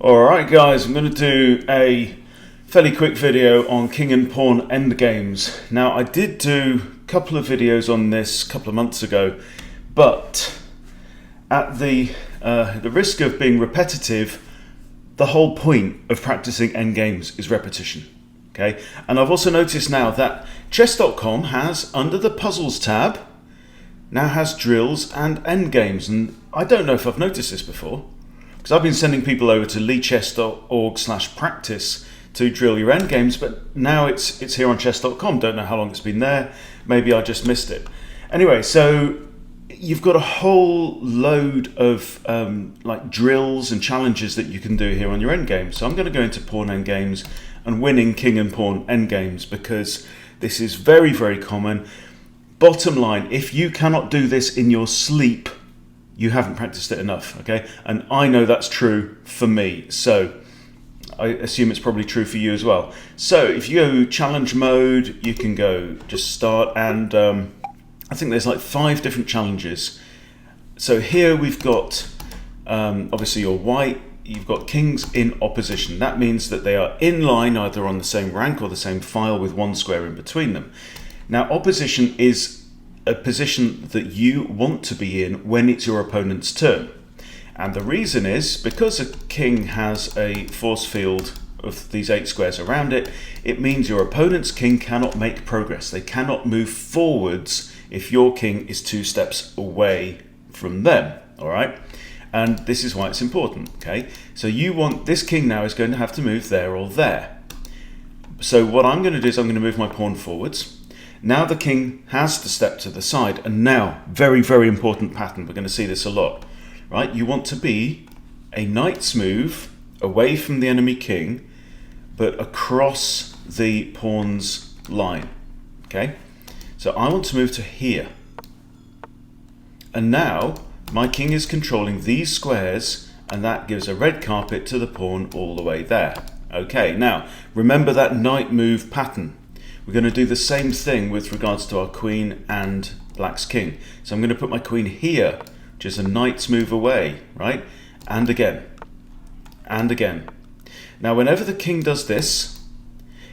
Alright guys, I'm going to do a fairly quick video on king and pawn endgames. Now I did do a couple of videos on this a couple of months ago, but at the risk of being repetitive, the whole point of practicing endgames is repetition. Okay, and I've also noticed now that chess.com has, under the puzzles tab, now has drills and endgames, and I don't know if I've noticed this before. Because I've been sending people over to leechess.org/practice to drill your endgames, but now it's here on chess.com. Don't know how long it's been there. Maybe I just missed it. Anyway, so you've got a whole load of like drills and challenges that you can do here on your endgame. So I'm going to go into pawn endgames and winning king and pawn endgames because this is very, very common. Bottom line, if you cannot do this in your sleep, you haven't practiced it enough, okay? And I know that's true for me, so I assume it's probably true for you as well. So if you go challenge mode, you can go just start, and I think there's like 5 different challenges. So here we've got, obviously you're white, you've got kings in opposition. That means that they are in line, either on the same rank or the same file with 1 square in between them. Now opposition is a position that you want to be in when it's your opponent's turn. And the reason is because a king has a force field of these 8 squares around it, it means your opponent's king cannot make progress. They cannot move forwards if your king is 2 steps away from them, all right? And this is why it's important, okay? So you want, this king now is going to have to move there or there. So what I'm going to do is I'm going to move my pawn forwards. Now the king has to step to the side, and now, very, very important pattern, we're going to see this a lot, right? You want to be a knight's move away from the enemy king, but across the pawn's line, okay? So I want to move to here. And now, my king is controlling these squares, and that gives a red carpet to the pawn all the way there. Okay, now, remember that knight move pattern. We're going to do the same thing with regards to our queen and black's king. So I'm going to put my queen here, which is a knight's move away, right? And again, and again. Now whenever the king does this,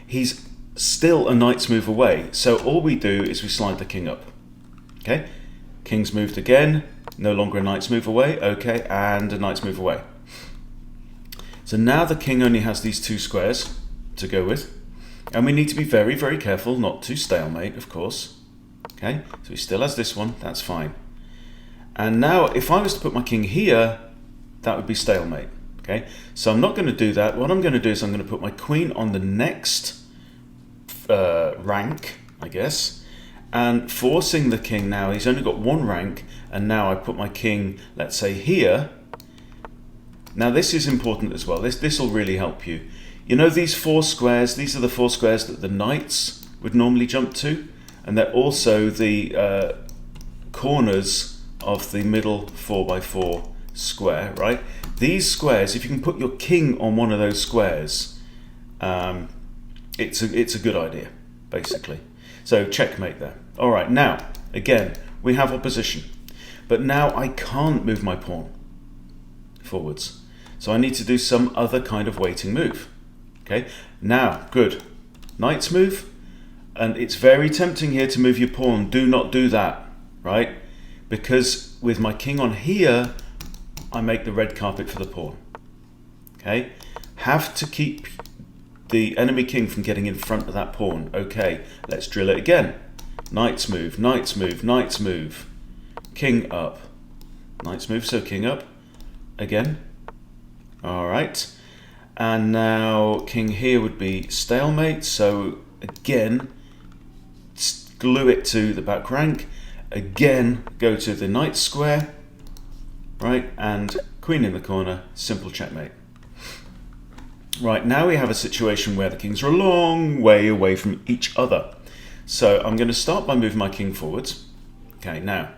he's still a knight's move away. So all we do is we slide the king up, okay? King's moved again, no longer a knight's move away, okay, and a knight's move away. So now the king only has these 2 squares to go with. And we need to be very, very careful not to stalemate, of course. Okay, so he still has this one, that's fine. And now, if I was to put my king here, that would be stalemate. Okay, so I'm not going to do that. What I'm going to do is I'm going to put my queen on the next rank, I guess, and forcing the king now, he's only got 1 rank, and now I put my king, let's say, here. Now, this is important as well. This will really help you. You know these 4 squares, these are the 4 squares that the knights would normally jump to, and they're also the corners of the middle 4x4 square, right? These squares, if you can put your king on one of those squares, it's a good idea, basically. So checkmate there. All right, now, again, we have opposition, but now I can't move my pawn forwards. So I need to do some other kind of waiting move. Okay, now, good. Knight's move, and it's very tempting here to move your pawn. Do not do that, right? Because with my king on here, I make the red carpet for the pawn. Okay, have to keep the enemy king from getting in front of that pawn. Okay, let's drill it again. Knight's move, knight's move, knight's move. King up. Knight's move, so king up. Again. All right. And now king here would be stalemate, so again glue it to the back rank, again go to the knight square, right, and queen in the corner, simple checkmate. Right, now we have a situation where the kings are a long way away from each other. So I'm going to start by moving my king forwards. Okay, now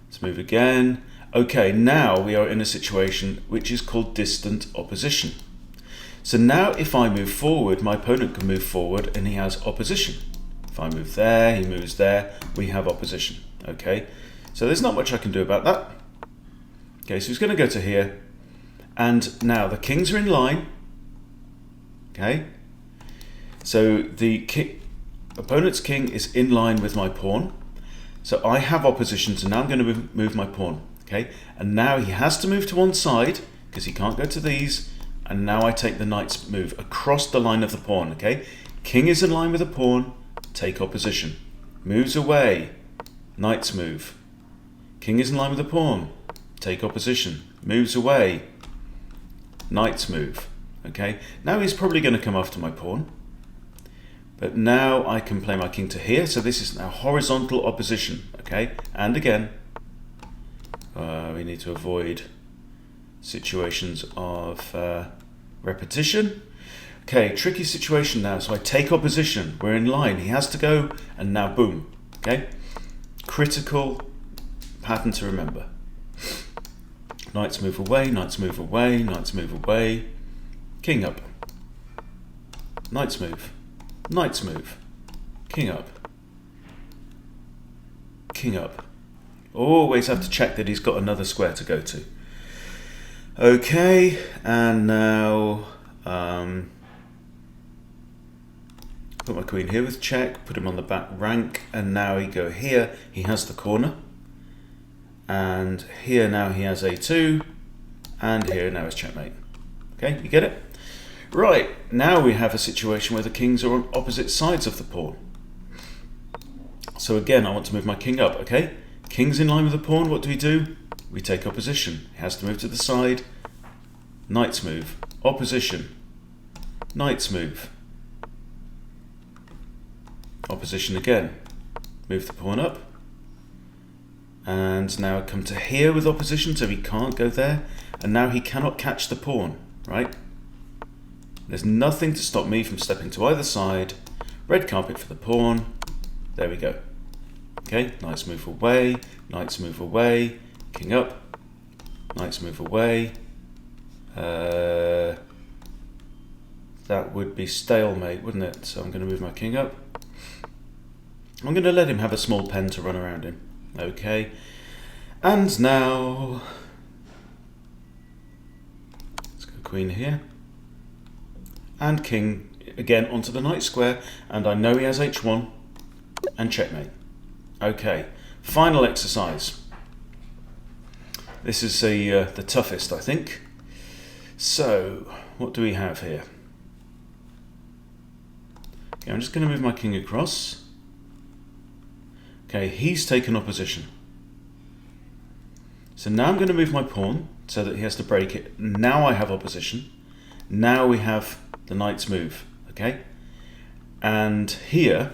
let's move again. Okay, now we are in a situation which is called distant opposition. So now if I move forward, my opponent can move forward and he has opposition. If I move there, he moves there, we have opposition. Okay, so there's not much I can do about that. Okay, so he's going to go to here, And now the kings are in line. Okay. So the opponent's king is in line with my pawn. So I have opposition, so now I'm going to move my pawn. Okay. And now he has to move to one side because he can't go to these. And now I take the knight's move across the line of the pawn. Okay. King is in line with the pawn. Take opposition. Moves away. Knight's move. King is in line with the pawn. Take opposition. Moves away. Knight's move. Okay. Now he's probably going to come after my pawn. But now I can play my king to here. So this is now horizontal opposition. Okay. And again, we need to avoid situations of repetition. Okay, tricky situation now. So I take opposition. We're in line. He has to go, and now boom. Okay, critical pattern to remember. Knights move away. Knights move away. Knights move away. King up. Knights move. Knights move. King up. King up. Always have to check that he's got another square to go to. Okay, and now put my queen here with check, put him on the back rank, and now he go here, he has the corner. And here now he has a2, and here now is checkmate. Okay, you get it? Right, now we have a situation where the kings are on opposite sides of the pawn. So again, I want to move my king up, okay? King's in line with the pawn, what do? We take opposition. He has to move to the side. Knight's move. Opposition. Knight's move. Opposition again. Move the pawn up. And now I come to here with opposition, so he can't go there. And now he cannot catch the pawn, right? There's nothing to stop me from stepping to either side. Red carpet for the pawn. There we go. Okay, knights move away. Knights move away. King up. Knights move away. That would be stalemate, wouldn't it? So I'm going to move my king up. I'm going to let him have a small pen to run around in. Okay. And now let's go queen here. And king again onto the knight square. And I know he has h1 and checkmate. Okay. Final exercise. This is the toughest, I think. So, what do we have here? Okay, I'm just going to move my king across. Okay, he's taken opposition. So now I'm going to move my pawn so that he has to break it. Now I have opposition. Now we have the knight's move, okay? And here,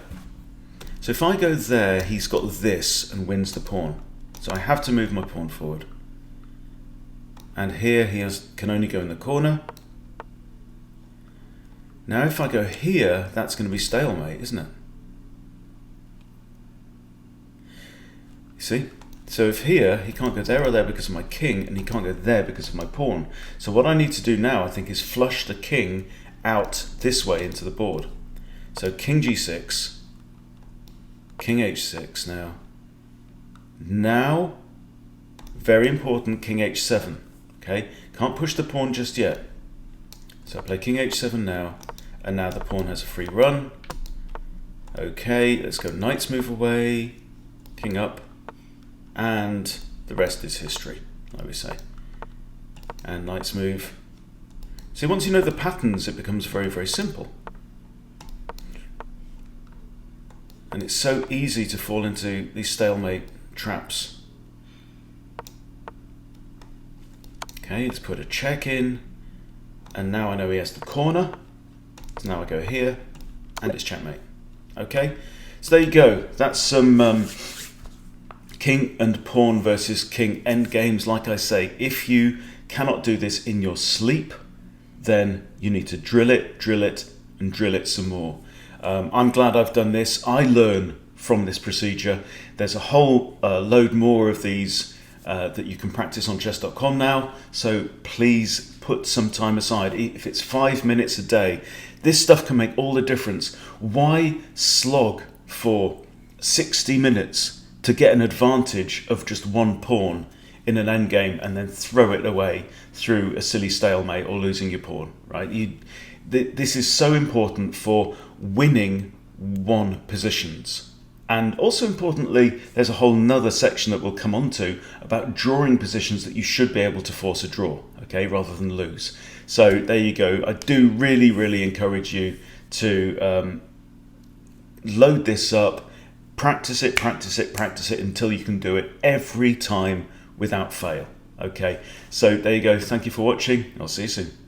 so if I go there, he's got this and wins the pawn. So I have to move my pawn forward. And here he can only go in the corner. Now if I go here, that's going to be stalemate, isn't it? You see? So if here, he can't go there or there because of my king, and he can't go there because of my pawn. So what I need to do now, I think, is flush the king out this way into the board. So king g6, king h6 now. Now, very important, king h7. Okay, can't push the pawn just yet. So I play king h7 now, and now the pawn has a free run. Okay, let's go knights move away, king up, and the rest is history, I would say. And knights move. See, once you know the patterns, it becomes very, very simple. And it's so easy to fall into these stalemate traps. Okay, let's put a check in, and now I know he has the corner. So now I go here, and it's checkmate. Okay, so there you go. That's some king and pawn versus king endgames. Like I say, if you cannot do this in your sleep, then you need to drill it, and drill it some more. I'm glad I've done this. I learn from this procedure. There's a whole load more of these that you can practice on chess.com now, so please put some time aside. If it's 5 minutes a day, this stuff can make all the difference. Why slog for 60 minutes to get an advantage of just one pawn in an endgame and then throw it away through a silly stalemate or losing your pawn, right? This is so important for winning one positions. And also importantly, there's a whole nother section that we'll come on to about drawing positions that you should be able to force a draw, okay, rather than lose. So there you go. I do really, really encourage you to load this up, practice it until you can do it every time without fail. Okay, so there you go. Thank you for watching. I'll see you soon.